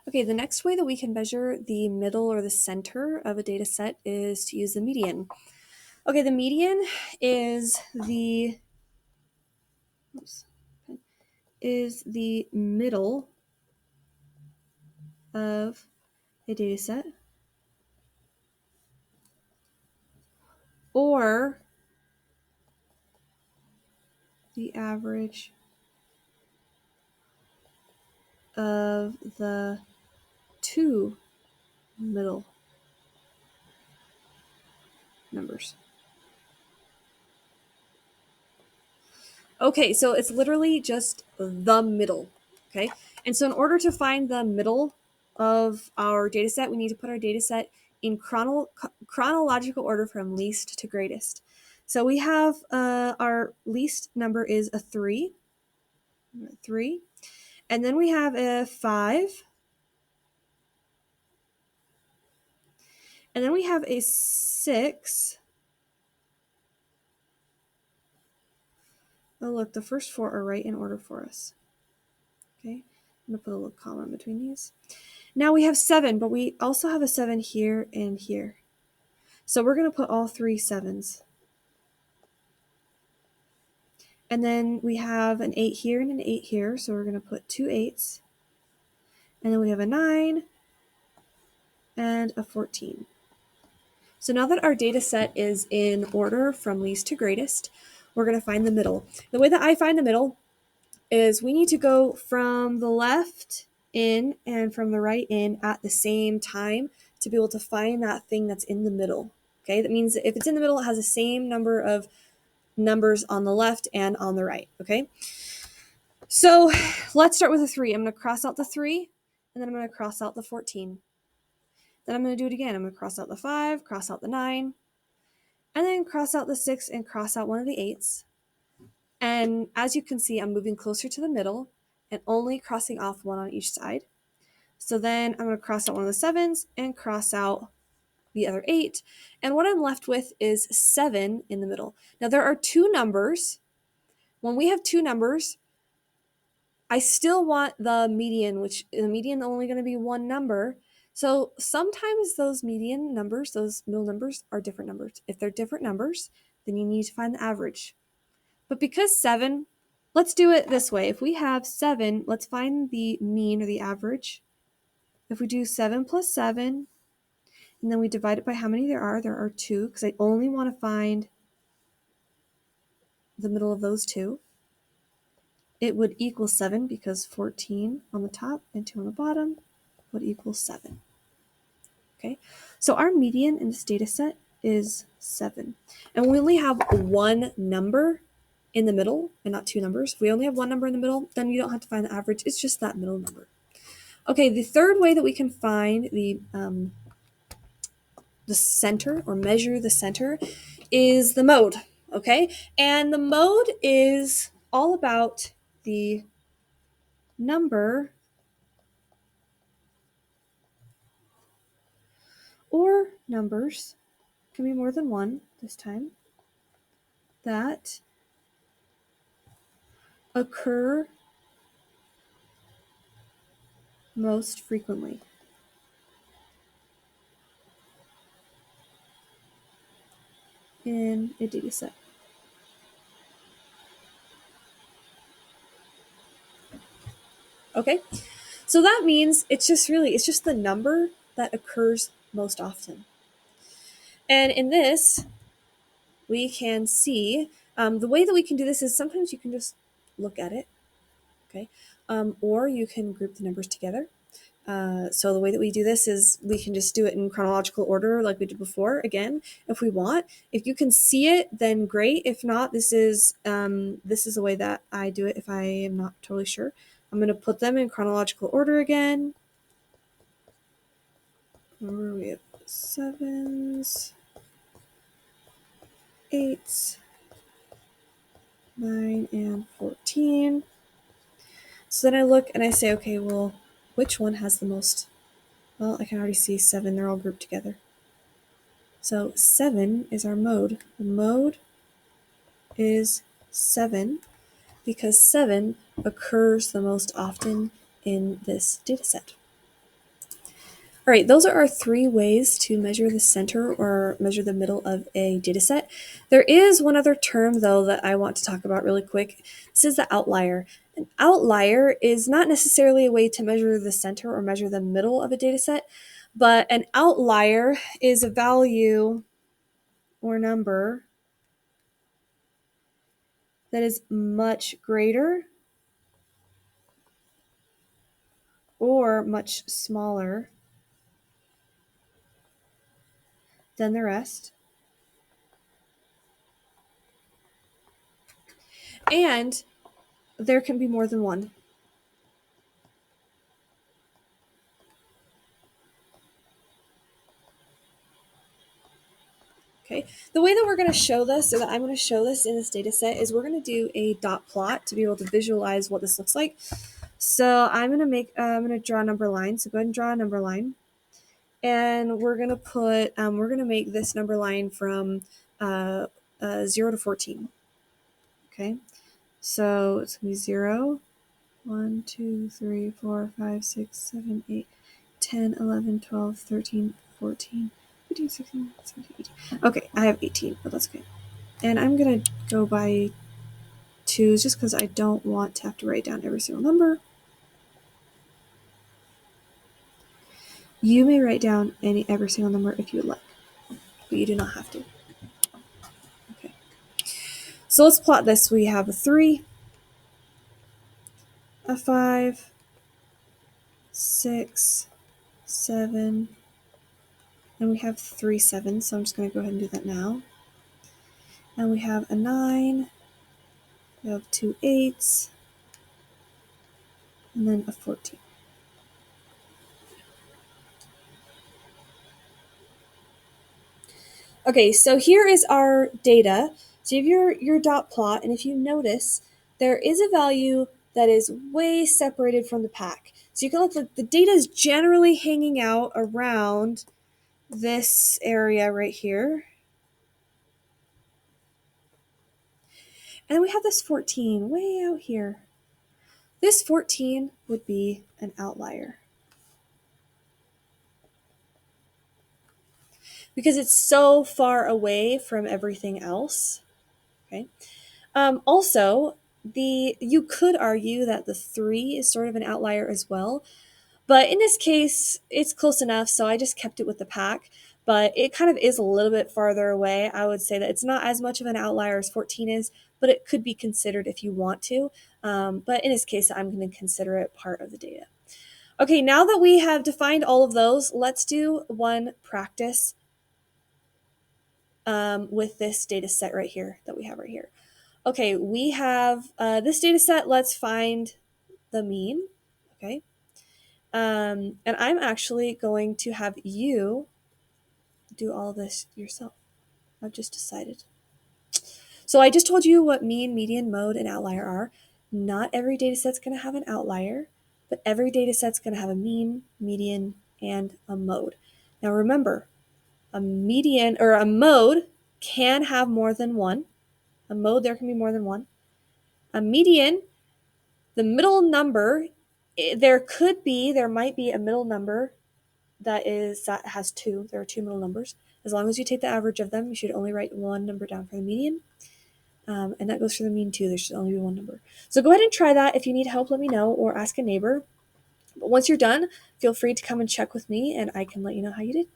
Okay, the next way that we can measure the middle or the center of a data set is to use the median. Okay, the median is the middle of a data set, or the average of the two middle numbers. Okay, so it's literally just the middle, okay? And so in order to find the middle of our data set, we need to put our data set in chronological order from least to greatest. So we have our least number is a 3, and then we have a 5, and then we have a 6. Oh, look, the first 4 are right in order for us. Okay, I'm going to put a little comma in between these. Now we have 7, but we also have a 7 here and here. So we're going to put all 3 7s. And then we have an 8 here and an 8 here, so we're going to put 2 8s. And then we have a 9 and a 14. So now that our data set is in order from least to greatest, we're going to find the middle. The way that I find the middle is we need to go from the left in and from the right in at the same time to be able to find that thing that's in the middle. Okay, that means if it's in the middle, it has the same number of numbers on the left and on the right. Okay, so let's start with a 3. I'm going to cross out the 3, and then I'm going to cross out the 14. Then I'm going to do it again. I'm going to cross out the 5, cross out the 9, and then cross out the 6 and cross out one of the 8s. And as you can see, I'm moving closer to the middle and only crossing off one on each side. So then I'm going to cross out one of the 7s and cross out the other 8. And what I'm left with is 7 in the middle. Now there are 2 numbers. When we have 2 numbers, I still want the median, which the median is only going to be 1 number. So sometimes those median numbers, those middle numbers, are different numbers. If they're different numbers, then you need to find the average. But because 7, let's do it this way. If we have 7, let's find the mean or the average. If we do 7 plus 7, and then we divide it by how many there are 2, because I only want to find the middle of those 2. It would equal 7 because 14 on the top and 2 on the bottom would equal 7. Okay, so our median in this data set is 7. And we only have 1 number in the middle and not 2 numbers. If we only have 1 number in the middle, then you don't have to find the average. It's just that middle number. Okay, the third way that we can find the center or measure the center is the mode. Okay, and the mode is all about the number or numbers, can be more than 1 this time, that occur most frequently. In a data set. Okay, so that means it's just the number that occurs most often. And in this, we can see the way that we can do this is sometimes you can just look at it, okay, or you can group the numbers together. So the way that we do this is we can just do it in chronological order like we did before, again, if we want. If you can see it, then great. If not, this is the way that I do it if I am not totally sure. I'm going to put them in chronological order again. Remember, we have 7s, 8s, 9, and 14. So then I look and I say, okay, well, which one has the most? Well, I can already see 7. They're all grouped together. So 7 is our mode. The mode is 7 because 7 occurs the most often in this data set. All right, those are our 3 ways to measure the center or measure the middle of a data set. There is one other term, though, that I want to talk about really quick. This is the outlier. An outlier is not necessarily a way to measure the center or measure the middle of a data set, but an outlier is a value or number that is much greater or much smaller than the rest. And there can be more than one. Okay, the way that we're going to show this, or that I'm going to show this in this data set, is we're going to do a dot plot to be able to visualize what this looks like. So I'm going to draw a number line. So go ahead and draw a number line. And we're going to make this number line from 0 to 14. Okay, so it's going to be 0, 1, 2, 3, 4, 5, 6, 7, 8, 10, 11, 12, 13, 14, 15, 16, 17, 18. Okay, I have 18, but that's okay. And I'm going to go by 2s just because I don't want to have to write down every single number. You may write down every single number if you would like, but you do not have to. Okay. So let's plot this. We have a 3, a 5, 6, 7, and we have 3 7s, so I'm just going to go ahead and do that now. And we have a 9, we have 2 8s, and then a 14. Okay, so here is our data. So you have your dot plot, and if you notice, there is a value that is way separated from the pack. So you can look like the data is generally hanging out around this area right here. And then we have this 14 way out here. This 14 would be an outlier, because it's so far away from everything else. Okay. Also, you could argue that the 3 is sort of an outlier as well, but in this case, it's close enough, so I just kept it with the pack. But it kind of is a little bit farther away. I would say that it's not as much of an outlier as 14 is, but it could be considered if you want to. But in this case, I'm going to consider it part of the data. Okay, now that we have defined all of those, let's do one practice with this data set right here that we have right here. Okay, we have this data set. Let's find the mean. Okay. And I'm actually going to have you do all this yourself. I've just decided. So I just told you what mean, median, mode, and outlier are. Not every data set's going to have an outlier, but every data set's going to have a mean, median, and a mode. Now remember, a median or a mode can have more than one. A mode, there can be more than one. A median, the middle number, there might be a middle number that has 2. There are 2 middle numbers. As long as you take the average of them, you should only write one number down for the median. And that goes for the mean too. There should only be one number. So go ahead and try that. If you need help, let me know, or ask a neighbor. But once you're done, feel free to come and check with me, and I can let you know how you did.